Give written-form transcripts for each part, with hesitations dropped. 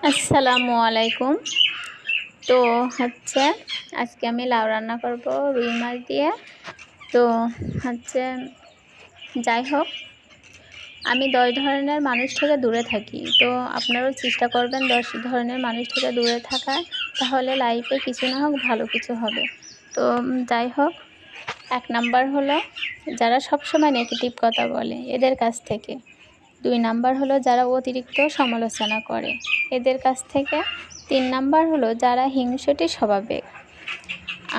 আসসালামু আলাইকুম। তো হচ্ছে আজকে আমি লাউ রান্না করব রুই মাছ দিয়ে। তো হচ্ছে যাই হোক, আমি 10 ধরনের মানুষ থেকে দূরে থাকি। তো আপনারাও চেষ্টা করবেন 10 ধরনের মানুষ থেকে দূরে থাকার, তাহলে লাইফে কিছু না হোক ভালো কিছু হবে। তো যাই হোক, 1 নাম্বার হলো যারা সবসময় নেগেটিভ কথা বলে, এদের কাছ থেকে। 2 নাম্বার হলো যারা অতিরিক্ত সমালোচনা করে, এদের কাছ থেকে। 3 নাম্বার হলো যারা হিংসুটে স্বভাবের।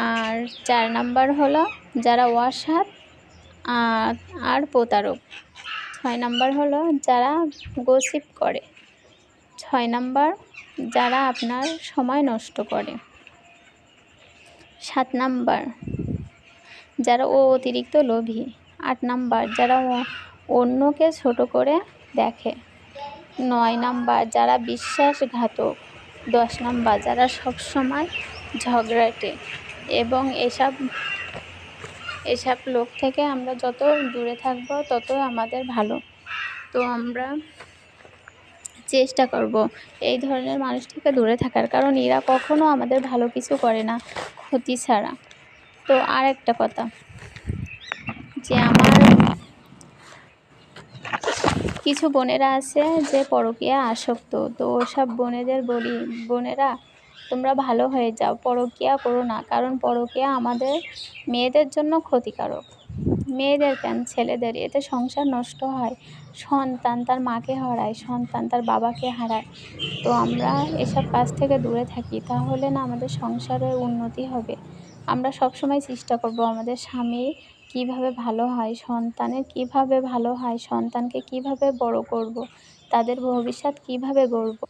আর 4 নাম্বার হলো যারা অসৎ আর প্রতারক। 6 নাম্বার হলো যারা গসিপ করে। 6 নাম্বার যারা আপনার সময় নষ্ট করে। 7 নাম্বার যারা অতিরিক্ত লোভী। 8 নাম্বার যারা অন্যকে ছোট করে দেখে। 9 নাম্বার যারা বিশ্বাসঘাতক। 10 নাম্বার যারা সবসময় ঝগড়াটে। এবং এসব লোক থেকে আমরা যত দূরে থাকব তত আমাদের ভালো। তো আমরা চেষ্টা করব এই ধরনের মানুষ থেকে দূরে থাকার, কারণ এরা কখনো আমাদের ভালো কিছু করে না, ক্ষতি ছাড়া। তো আর একটা কথা, যে আমার কিছু বোনেরা আছে যে পরকীয়া আসক্ত। তো ওসব বোনেদের বলি, বোনেরা তোমরা ভালো হয়ে যাও, পরকীয়া করো না। কারণ পরকীয়া আমাদের মেয়েদের জন্য ক্ষতিকারক। মেয়েদের কেন, ছেলেদের, এতে সংসার নষ্ট হয়। সন্তান তার মাকে হারায়, সন্তান তার বাবাকে হারায়। তো আমরা এসব কাজ থেকে দূরে থাকি, তাহলে না আমাদের সংসারের উন্নতি হবে। আমরা সবসময় চেষ্টা করব আমাদের স্বামী কীভাবে ভালো হয়, সন্তানের কীভাবে ভালো হয়, সন্তানকে কীভাবে বড় করব, তাদের ভবিষ্যৎ কীভাবে গড়ব।